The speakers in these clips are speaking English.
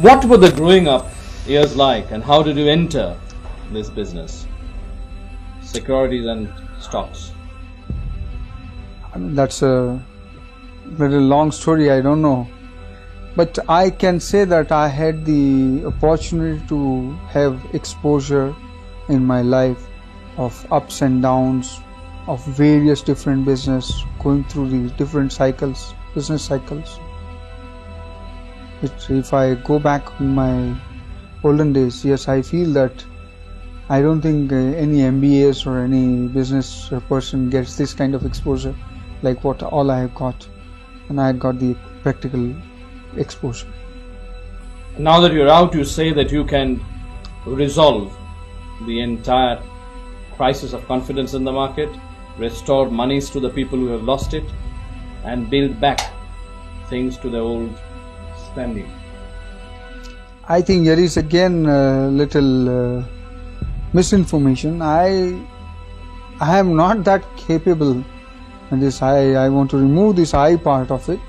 What were the growing up years like, and how did you enter this business? Securities and stocks. I mean, that's a very long story, I don't know. But I can say that I had the opportunity to have exposure in my life of ups and downs, of various different business, going through these different cycles, business cycles. If I go back in my olden days, yes, I feel that I don't think any MBAs or any business person gets this kind of exposure like what all I have got, and I had got the practical exposure. Now that you're out, you say that you can resolve the entire crisis of confidence in the market, restore monies to the people who have lost it, and build back things to the old standing. I think there is again a little misinformation. I am not that capable, and this I want to remove this I part of it,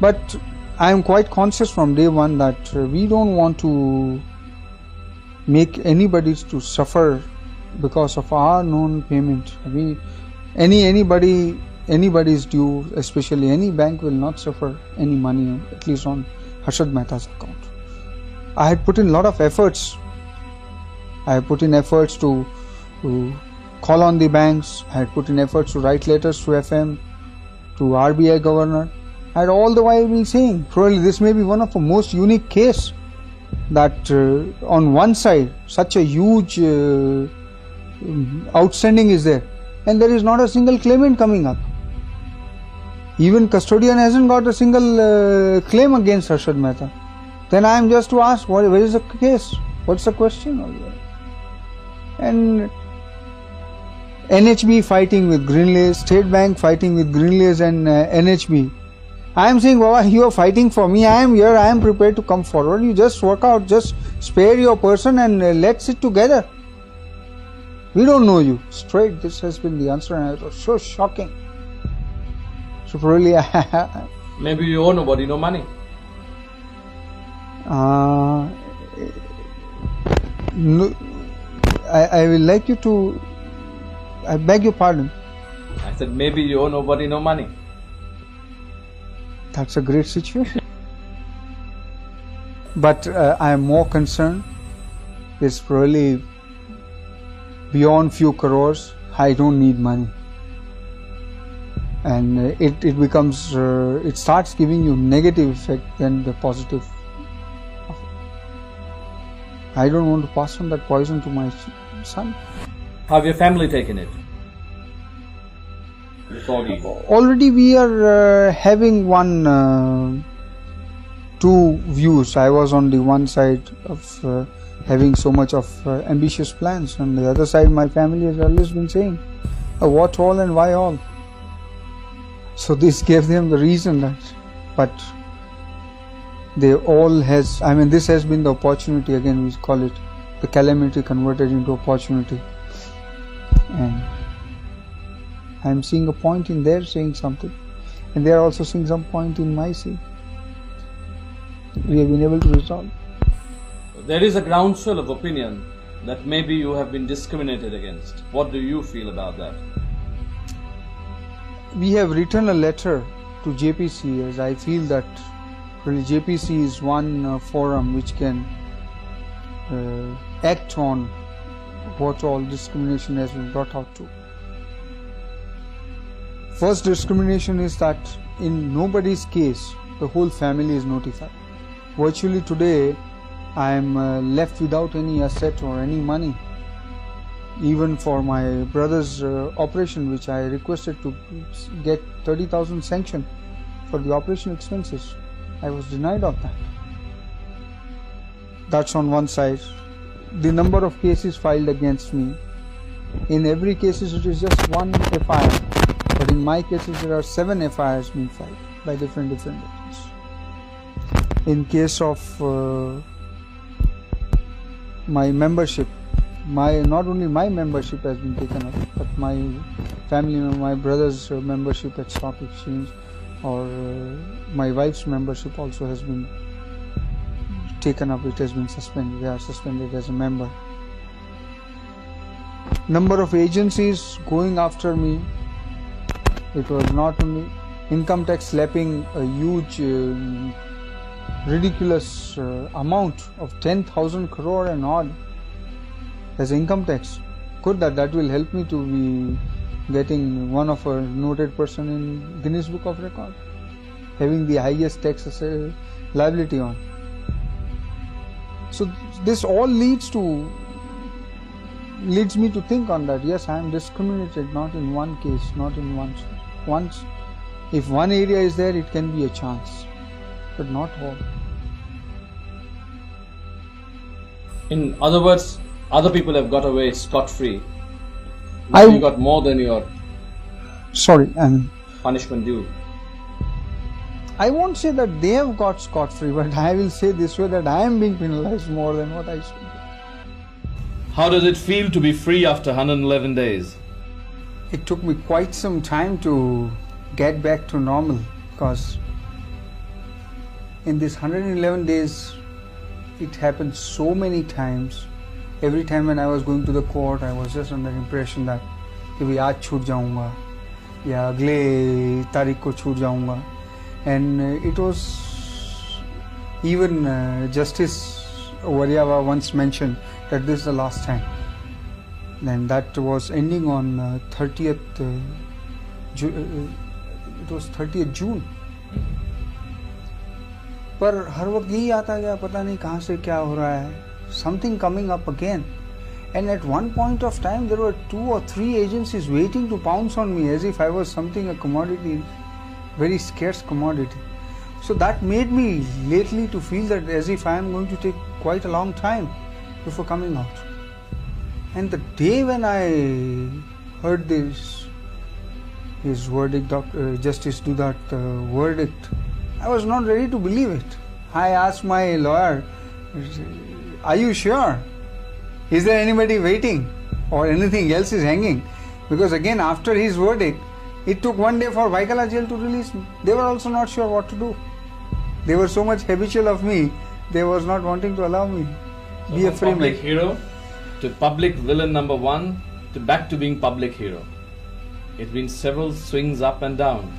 but I am quite conscious from day one that we don't want to make anybody to suffer because of our non-payment. Anybody's due, especially any bank, will not suffer any money, at least on Harshad Mehtha's account. I had put in a lot of efforts. I had put in efforts to call on the banks. I had put in efforts to write letters to FM, to RBI governor. I had all the while been saying, probably this may be one of the most unique case that on one side such a huge outstanding is there, and there is not a single claimant coming up. Even custodian hasn't got a single claim against Harshad Mehtha. Then I am just to ask, where is the case? What's the question? And NHB fighting with Greenlays, State Bank fighting with Greenlays and NHB. I am saying, Baba, you are fighting for me. I am here. I am prepared to come forward. You just work out. Just spare your person and let's sit together. We don't know you. Straight, this has been the answer, and it was so shocking. So probably maybe you owe nobody no money. No, I will like you to. I beg your pardon. I said maybe you owe nobody no money. That's a great situation. But I am more concerned. It's probably beyond few crores. I don't need money. And it becomes, it starts giving you negative effect than the positive. I don't want to pass on that poison to my son. How have your family taken it? Already we are having two views. I was on the one side of having so much of ambitious plans, and the other side my family has always been saying, what all and why all? So this gave them the reason that, but they all has, I mean, this has been the opportunity, again we call it the calamity converted into opportunity. And I am seeing a point in their saying something, and they are also seeing some point in my saying. We have been able to resolve. There is a groundswell of opinion that maybe you have been discriminated against. What do you feel about that? We have written a letter to JPC, as I feel that really JPC is one forum which can act on what all discrimination has been brought out to. First discrimination is that in nobody's case the whole family is notified. Virtually today I am left without any asset or any money. Even for my brother's operation, which I requested to get 30,000 sanction for the operation expenses, I was denied of that. That's on one side. The number of cases filed against me, in every case it is just one FIR, but in my cases there are 7 FIRs being filed by different agents. In case of my membership, not only my membership has been taken up, but my family, my brother's membership at stock exchange, or my wife's membership also has been taken up, it has been suspended. They are suspended as a member. Number of agencies going after me. It was not only income tax slapping a huge, ridiculous amount of 10,000 crore and odd as income tax. Good that will help me to be getting one of a noted person in Guinness Book of Record, having the highest tax liability on. So this all leads me to think on that. Yes, I am discriminated, not in one case, not in once. If one area is there, it can be a chance, but not all. In other words, other people have got away scot-free. You got more than your punishment due. I won't say that they have got scot-free, but I will say this way, that I am being penalized more than what I should be. How does it feel to be free after 111 days? It took me quite some time to get back to normal, because in this 111 days it happened so many times. Every time when I was going to the court, I was just under impression that कि आज छूट जाऊंगा या अगले तारीख को छूट जाऊंगा. And it was even Justice Waryava once mentioned that this is the last time. And that was ending on 30th it was 30th June. पर हर वक्त यही आता गया, पता नहीं कहाँ से क्या हो रहा है. Something coming up again. And at one point of time there were 2 or 3 agencies waiting to pounce on me as if I was something, a commodity, very scarce commodity. So that made me lately to feel that as if I am going to take quite a long time before coming out. And the day when I heard his verdict, Justice Dudat verdict, I was not ready to believe it. I asked my lawyer, are you sure? Is there anybody waiting or anything else is hanging? Because again, after his verdict, it took one day for Vaikala jail to release me. They were also not sure what to do. They were so much habitual of me, they was not wanting to allow me be a free man. Public hero to public villain number 1 to back to being public hero. It's been several swings up and down.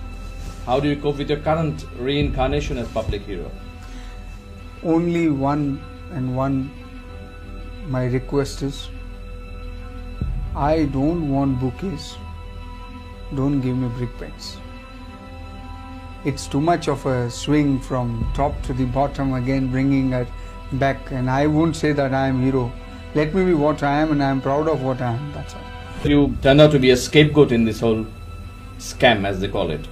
How do you cope with your current reincarnation as public hero? Only one my request is, I don't want bouquets. Don't give me brick pens. It's too much of a swing from top to the bottom, again bringing it back, and I won't say that I am hero. Let me be what I am, and I am proud of what I am, that's all. You turned out to be a scapegoat in this whole scam, as they call it.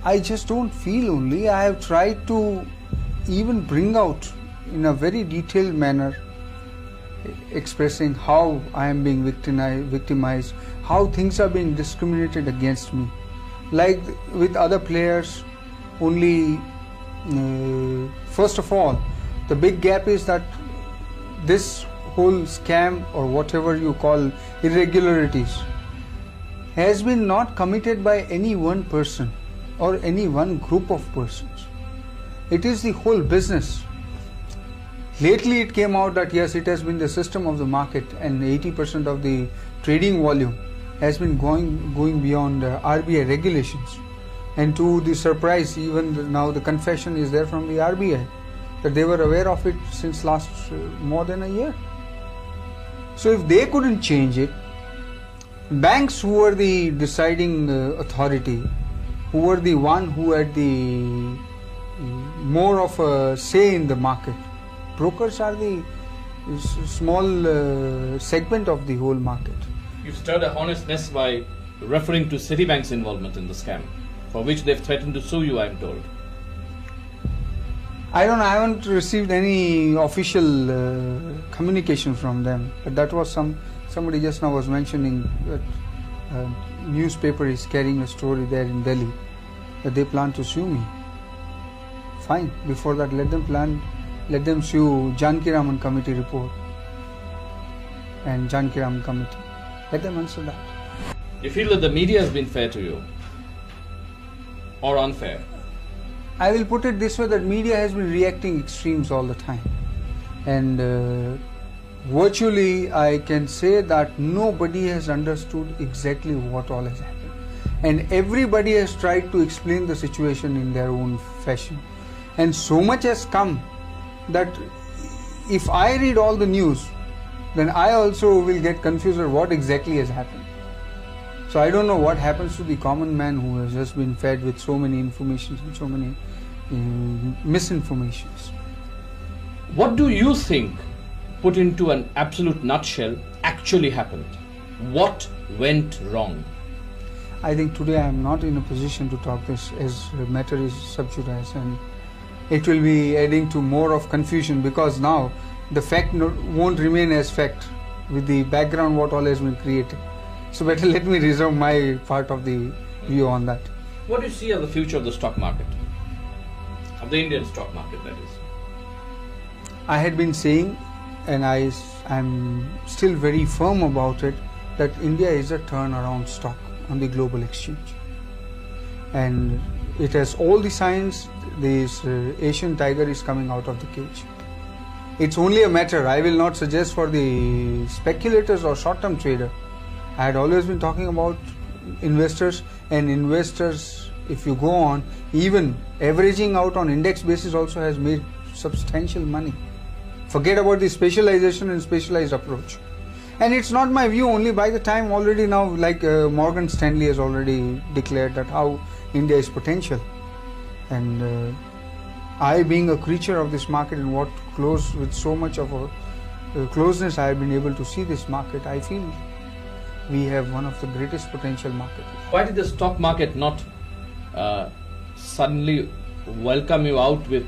I just don't feel only. I have tried to even bring out in a very detailed manner, expressing how I am being victimized, how things are being discriminated against me. Like with other players, only first of all, the big gap is that this whole scam, or whatever you call irregularities, has been not committed by any one person or any one group of persons. It is the whole business. Lately it came out that yes, it has been the system of the market, and 80% of the trading volume has been going beyond RBI regulations. And to the surprise, even now the confession is there from the RBI that they were aware of it since last more than a year. So if they couldn't change it, banks, who were the deciding authority, who were the one who had the more of a say in the market, brokers are the small segment of the whole market. You've stirred a hornet's nest by referring to Citibank's involvement in the scam, for which they've threatened to sue you, I'm told. I haven't received any official communication from them, but that was somebody just now was mentioning that a newspaper is carrying a story there in Delhi that they plan to sue me. Fine, before that let them sue Janki Raman committee report and Janki Raman committee. Let them answer that. You feel that the media has been fair to you or unfair? I will put it this way, that media has been reacting extremes all the time, and virtually I can say that nobody has understood exactly what all has happened, and everybody has tried to explain the situation in their own fashion, and so much has come that if I read all the news, then I also will get confused at what exactly has happened. So I don't know what happens to the common man who has just been fed with so many informations and so many misinformations. What do you think, put into an absolute nutshell, actually happened? What went wrong? I think today I am not in a position to talk this, as the matter is sub judice, and it will be adding to more of confusion, because now the fact won't remain as fact with the background what all has been created. So better let me reserve my part of the view on that. What do you see as the future of the stock market? Of the Indian stock market, that is. I had been saying, and I'm still very firm about it, that India is a turnaround stock on the global exchange. And it has all the signs. This Asian tiger is coming out of the cage. It's only a matter, I will not suggest for the speculators or short-term trader. I had always been talking about investors, and investors, if you go on, even averaging out on index basis also has made substantial money. Forget about the specialization and specialized approach. And it's not my view only. By the time already now, like Morgan Stanley has already declared that how India is potential. And I, being a creature of this market and what close with so much of a closeness I have been able to see this market, I feel we have one of the greatest potential markets. Why did the stock market not suddenly welcome you out with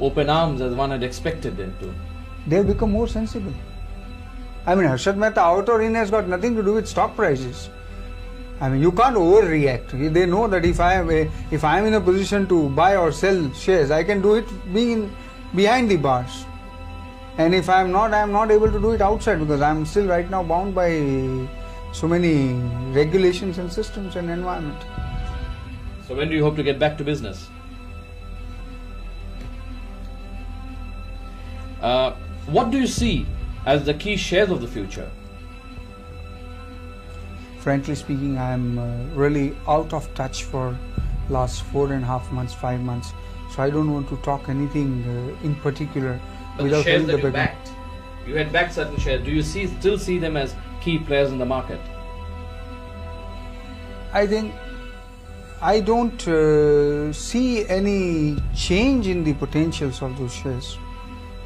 open arms as one had expected them to? They have become more sensible. I mean, Harshad Mehtha out or in has got nothing to do with stock prices. I mean, you can't overreact. They know that if I am in a position to buy or sell shares, I can do it being behind the bars. And if I am not able to do it outside, because I am still right now bound by so many regulations and systems and environment. So when do you hope to get back to business? What do you see as the key shares of the future? Frankly speaking, I am really out of touch for last 4.5 months, 5 months. So I don't want to talk anything in particular. But without the shares that you backed, you had backed certain shares. Do you still see them as key players in the market? I think I don't see any change in the potentials of those shares.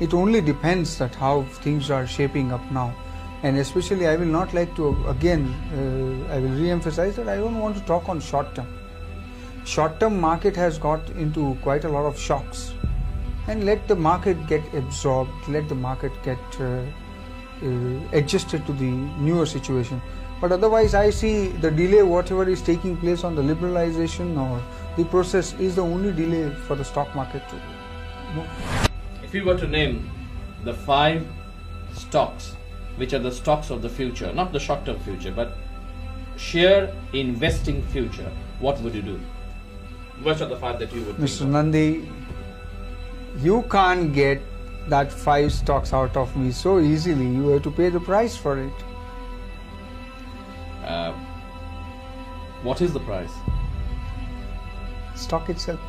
It only depends that how things are shaping up now. And especially I will not like to, again, I will re-emphasize that I don't want to talk on short term. Short term market has got into quite a lot of shocks. And let the market get absorbed, let the market get adjusted to the newer situation. But otherwise I see the delay, whatever is taking place on the liberalization or the process, is the only delay for the stock market to move. If you were to name the 5 stocks which are the stocks of the future, not the short-term future, but sheer investing future, what would you do? Which are the 5 that you would Mr. Nandi, you can't get that 5 stocks out of me so easily. You have to pay the price for it. What is the price? Stock itself.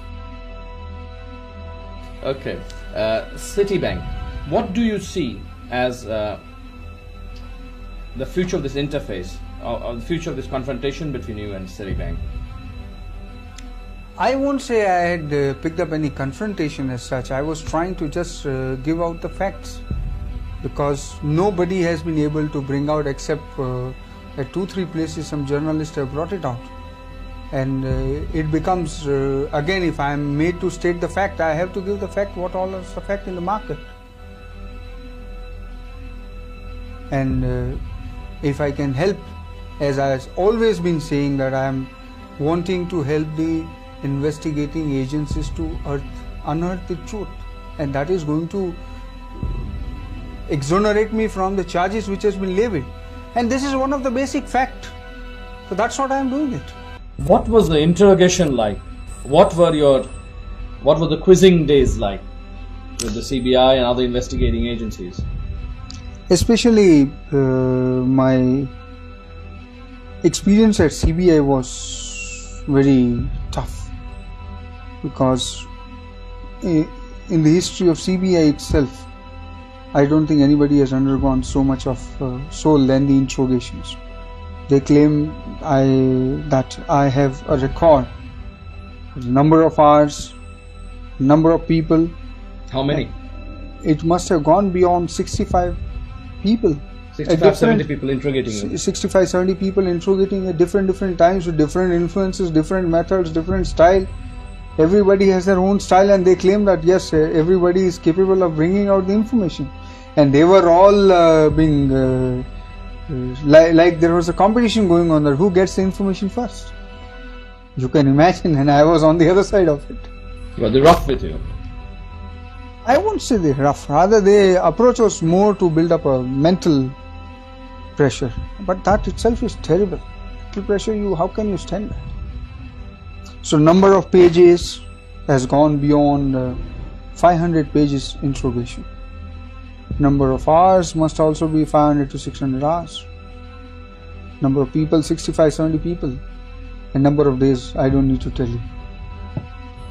Okay. Citibank, what do you see as the future of this interface, or the future of this confrontation between you and Citibank? I won't say I had picked up any confrontation as such. I was trying to just give out the facts, because nobody has been able to bring out, except at 2-3 places some journalists have brought it out. And it becomes, again, if I am made to state the fact, I have to give the fact what all is the fact in the market. And if I can help, as I have always been saying, that I am wanting to help the investigating agencies to unearth the truth, and that is going to exonerate me from the charges which has been levied. And this is one of the basic facts. So that's what I am doing it. What was the interrogation like? What were your What were the quizzing days like with the CBI and other investigating agencies? Especially my experience at CBI was very tough, because in the history of CBI itself, I don't think anybody has undergone so much of so lengthy interrogations. They claim that I have a record, number of hours, number of people. How many? It must have gone beyond 65 people. 65, 70 people interrogating you. 65, 70 people interrogating at different times with different influences, different methods, different style. Everybody has their own style, and they claim that yes, everybody is capable of bringing out the information. And they were all being like there was a competition going on there. Who gets the information first? You can imagine, and I was on the other side of it. Were they rough with you? I won't say they're rough. Rather, the approach was more to build up a mental pressure. But that itself is terrible. Mental pressure, how can you stand that? So number of pages has gone beyond 500 pages interrogation. Number of hours must also be 500 to 600 hours. Number of people, 65, 70 people. And number of days, I don't need to tell you.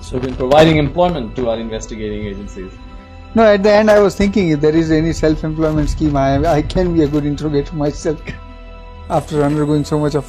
So you've been providing employment to our investigating agencies. No, at the end I was thinking, if there is any self-employment scheme, I can be a good interrogator myself after undergoing so much of